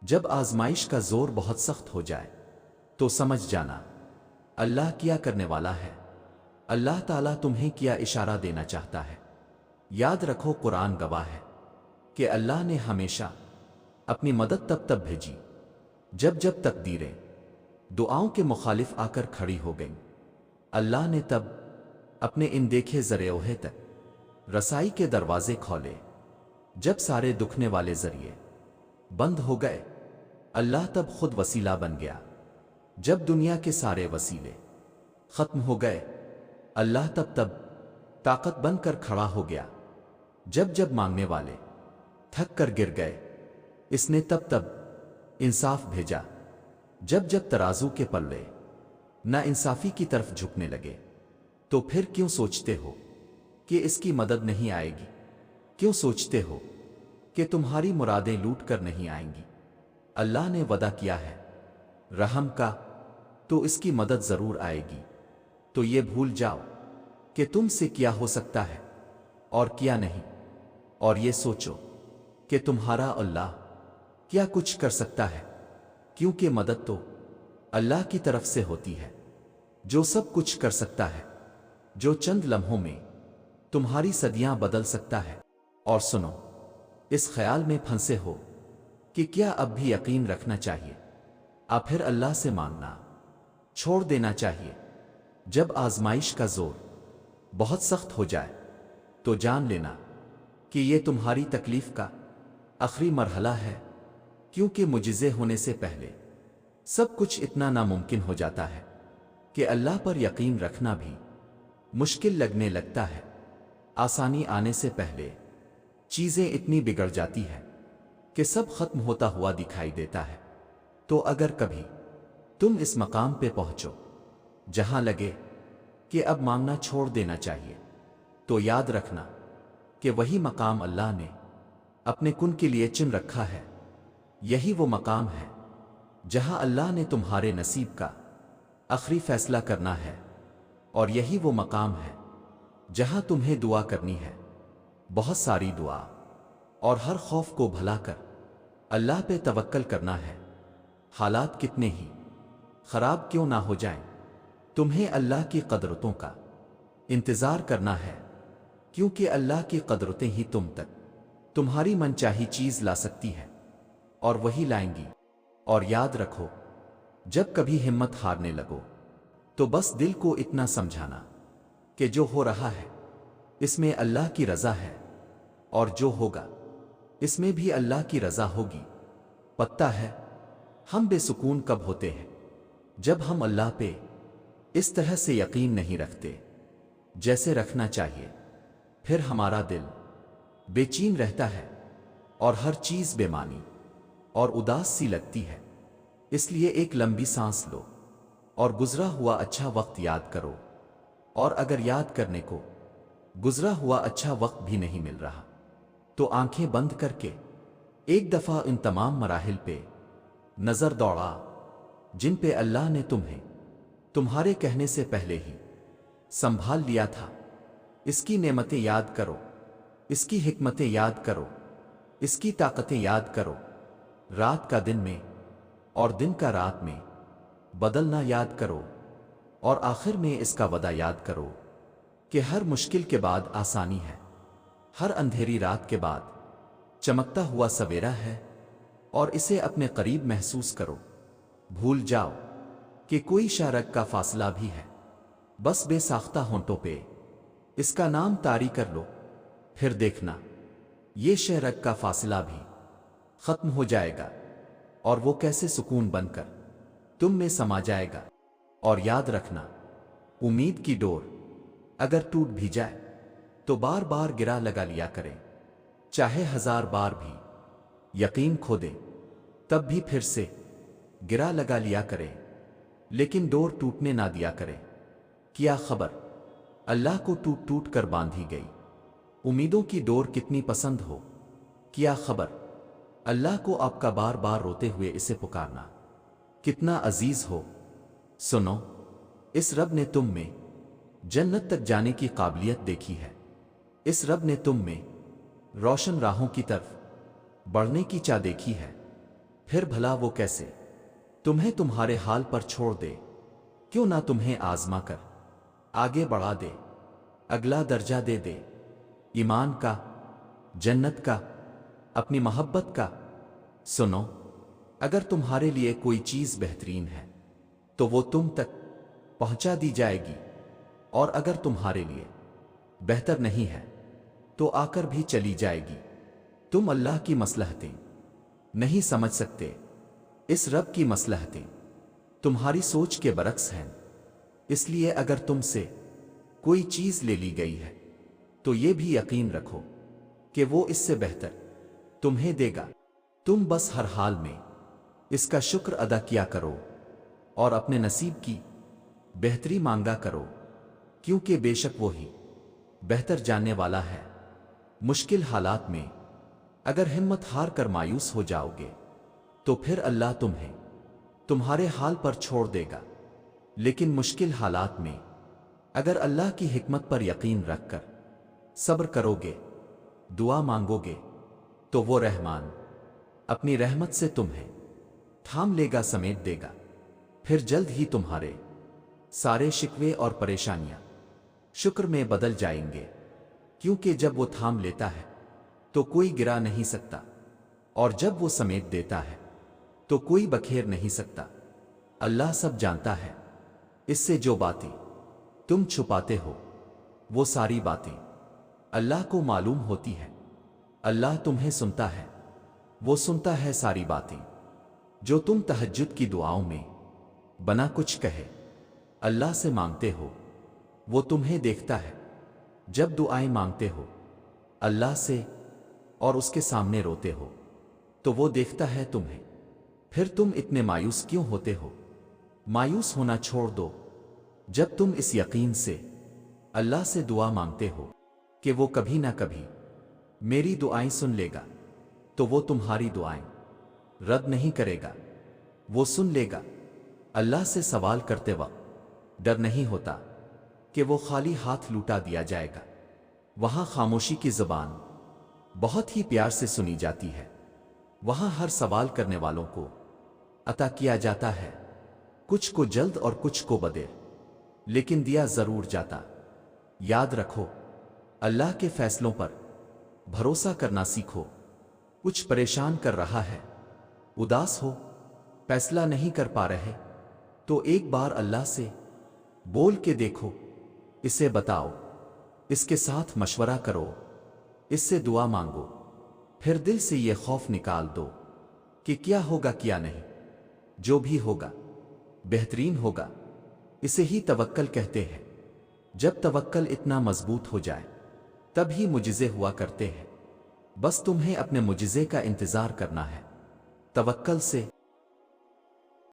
جب آزمائش کا زور بہت سخت ہو جائے تو سمجھ جانا اللہ کیا کرنے والا ہے۔ اللہ تعالیٰ تمہیں کیا اشارہ دینا چاہتا ہے۔ یاد رکھو قرآن گواہ ہے کہ اللہ نے ہمیشہ اپنی مدد تب تک بھیجی جب تقدیریں دعاؤں کے مخالف آ کر کھڑی ہو گئیں۔ اللہ نے تب اپنے ان دیکھے ذریعے تک رسائی کے دروازے کھولے جب سارے دکھنے والے ذریعے بند ہو گئے۔ اللہ تب خود وسیلہ بن گیا جب دنیا کے سارے وسیلے ختم ہو گئے۔ اللہ تب طاقت بن کر کھڑا ہو گیا جب مانگنے والے تھک کر گر گئے۔ اس نے تب انصاف بھیجا جب ترازو کے پلے نا انصافی کی طرف جھکنے لگے۔ تو پھر کیوں سوچتے ہو کہ اس کی مدد نہیں آئے گی؟ کیوں سوچتے ہو کہ تمہاری مرادیں لوٹ کر نہیں آئیں گی؟ اللہ نے وعدہ کیا ہے رحم کا، تو اس کی مدد ضرور آئے گی۔ تو یہ بھول جاؤ کہ تم سے کیا ہو سکتا ہے اور کیا نہیں، اور یہ سوچو کہ تمہارا اللہ کیا کچھ کر سکتا ہے، کیونکہ مدد تو اللہ کی طرف سے ہوتی ہے جو سب کچھ کر سکتا ہے، جو چند لمحوں میں تمہاری صدیاں بدل سکتا ہے۔ اور سنو، اس خیال میں پھنسے ہو کہ کیا اب بھی یقین رکھنا چاہیے، اب پھر اللہ سے مانگنا چھوڑ دینا چاہیے۔ جب آزمائش کا زور بہت سخت ہو جائے تو جان لینا کہ یہ تمہاری تکلیف کا آخری مرحلہ ہے، کیونکہ معجزے ہونے سے پہلے سب کچھ اتنا ناممکن ہو جاتا ہے کہ اللہ پر یقین رکھنا بھی مشکل لگنے لگتا ہے۔ آسانی آنے سے پہلے چیزیں اتنی بگڑ جاتی ہیں کہ سب ختم ہوتا ہوا دکھائی دیتا ہے۔ تو اگر کبھی تم اس مقام پہ پہنچو جہاں لگے کہ اب مانگنا چھوڑ دینا چاہیے، تو یاد رکھنا کہ وہی مقام اللہ نے اپنے کن کے لیے چن رکھا ہے۔ یہی وہ مقام ہے جہاں اللہ نے تمہارے نصیب کا آخری فیصلہ کرنا ہے، اور یہی وہ مقام ہے جہاں تمہیں دعا کرنی ہے، بہت ساری دعا، اور ہر خوف کو بھلا کر اللہ پہ توکل کرنا ہے۔ حالات کتنے ہی خراب کیوں نہ ہو جائیں، تمہیں اللہ کی قدرتوں کا انتظار کرنا ہے، کیونکہ اللہ کی قدرتیں ہی تم تک تمہاری منچاہی چیز لا سکتی ہے، اور وہی لائیں گی۔ اور یاد رکھو، جب کبھی ہمت ہارنے لگو تو بس دل کو اتنا سمجھانا کہ جو ہو رہا ہے اس میں اللہ کی رضا ہے، اور جو ہوگا اس میں بھی اللہ کی رضا ہوگی۔ پتہ ہے ہم بے سکون کب ہوتے ہیں؟ جب ہم اللہ پہ اس طرح سے یقین نہیں رکھتے جیسے رکھنا چاہیے، پھر ہمارا دل بے چین رہتا ہے اور ہر چیز بے معنی اور اداس سی لگتی ہے۔ اس لیے ایک لمبی سانس لو اور گزرا ہوا اچھا وقت یاد کرو، اور اگر یاد کرنے کو گزرا ہوا اچھا وقت بھی نہیں مل رہا تو آنکھیں بند کر کے ایک دفعہ ان تمام مراحل پہ نظر دوڑا جن پہ اللہ نے تمہیں تمہارے کہنے سے پہلے ہی سنبھال لیا تھا۔ اس کی نعمتیں یاد کرو، اس کی حکمتیں یاد کرو، اس کی طاقتیں یاد کرو۔ رات کا دن میں اور دن کا رات میں بدلنا یاد کرو، اور آخر میں اس کا وعدہ یاد کرو کہ ہر مشکل کے بعد آسانی ہے، ہر اندھیری رات کے بعد چمکتا ہوا سویرا ہے، اور اسے اپنے قریب محسوس کرو۔ بھول جاؤ کہ کوئی شرک کا فاصلہ بھی ہے، بس بے ساختہ ہونٹوں پہ اس کا نام طاری کر لو، پھر دیکھنا یہ شرک کا فاصلہ بھی ختم ہو جائے گا، اور وہ کیسے سکون بن کر تم میں سما جائے گا۔ اور یاد رکھنا، امید کی ڈور اگر ٹوٹ بھی جائے تو بار بار گرا لگا لیا کرے، چاہے 1000 بار بھی یقین کھو دے تب بھی پھر سے گرا لگا لیا کرے، لیکن ڈور ٹوٹنے نہ دیا کرے۔ کیا خبر اللہ کو ٹوٹ ٹوٹ کر باندھی گئی امیدوں کی ڈور کتنی پسند ہو، کیا خبر اللہ کو آپ کا بار بار روتے ہوئے اسے پکارنا کتنا عزیز ہو۔ سنو، اس رب نے تم میں جنت تک جانے کی قابلیت دیکھی ہے، اس رب نے تم میں روشن راہوں کی طرف بڑھنے کی چاہ دیکھی ہے، پھر بھلا وہ کیسے تمہیں تمہارے حال پر چھوڑ دے؟ کیوں نہ تمہیں آزما کر آگے بڑھا دے، اگلا درجہ دے دے، ایمان کا، جنت کا، اپنی محبت کا۔ سنو، اگر تمہارے لیے کوئی چیز بہترین ہے تو وہ تم تک پہنچا دی جائے گی، اور اگر تمہارے لیے بہتر نہیں ہے تو آ کر بھی چلی جائے گی۔ تم اللہ کی مصلحتیں نہیں سمجھ سکتے، اس رب کی مصلحتیں تمہاری سوچ کے برعکس ہیں۔ اس لیے اگر تم سے کوئی چیز لے لی گئی ہے تو یہ بھی یقین رکھو کہ وہ اس سے بہتر تمہیں دے گا۔ تم بس ہر حال میں اس کا شکر ادا کیا کرو اور اپنے نصیب کی بہتری مانگا کرو، کیونکہ بے شک وہی بہتر جاننے والا ہے۔ مشکل حالات میں اگر ہمت ہار کر مایوس ہو جاؤ گے تو پھر اللہ تمہیں تمہارے حال پر چھوڑ دے گا، لیکن مشکل حالات میں اگر اللہ کی حکمت پر یقین رکھ کر صبر کرو گے، دعا مانگو گے، تو وہ رحمان اپنی رحمت سے تمہیں تھام لے گا، سمیٹ دے گا۔ پھر جلد ہی تمہارے سارے شکوے اور پریشانیاں شکر میں بدل جائیں گے، کیونکہ جب وہ تھام لیتا ہے تو کوئی گرا نہیں سکتا، اور جب وہ سمیٹ دیتا ہے تو کوئی بکھیر نہیں سکتا۔ اللہ سب جانتا ہے، اس سے جو باتیں تم چھپاتے ہو وہ ساری باتیں اللہ کو معلوم ہوتی ہے۔ اللہ تمہیں سنتا ہے، وہ سنتا ہے ساری باتیں جو تم تہجد کی دعاؤں میں بنا کچھ کہے اللہ سے مانگتے ہو، وہ تمہیں دیکھتا ہے۔ جب دعائیں مانگتے ہو اللہ سے اور اس کے سامنے روتے ہو تو وہ دیکھتا ہے تمہیں۔ پھر تم اتنے مایوس کیوں ہوتے ہو؟ مایوس ہونا چھوڑ دو جب تم اس یقین سے اللہ سے دعا مانگتے ہو کہ وہ کبھی نہ کبھی میری دعائیں سن لے گا، تو وہ تمہاری دعائیں رد نہیں کرے گا، وہ سن لے گا۔ اللہ سے سوال کرتے وقت ڈر نہیں ہوتا کہ وہ خالی ہاتھ لوٹا دیا جائے گا۔ وہاں خاموشی کی زبان بہت ہی پیار سے سنی جاتی ہے، وہاں ہر سوال کرنے والوں کو عطا کیا جاتا ہے، کچھ کو جلد اور کچھ کو بدیر، لیکن دیا ضرور جاتا۔ یاد رکھو، اللہ کے فیصلوں پر بھروسہ کرنا سیکھو۔ کچھ پریشان کر رہا ہے، اداس ہو، فیصلہ نہیں کر پا رہے، تو ایک بار اللہ سے بول کے دیکھو، اسے بتاؤ، اس کے ساتھ مشورہ کرو، اس سے دعا مانگو، پھر دل سے یہ خوف نکال دو کہ کیا ہوگا کیا نہیں، جو بھی ہوگا بہترین ہوگا۔ اسے ہی توکل کہتے ہیں۔ جب توکل اتنا مضبوط ہو جائے تب ہی معجزے ہوا کرتے ہیں۔ بس تمہیں اپنے معجزے کا انتظار کرنا ہے۔ توکل سے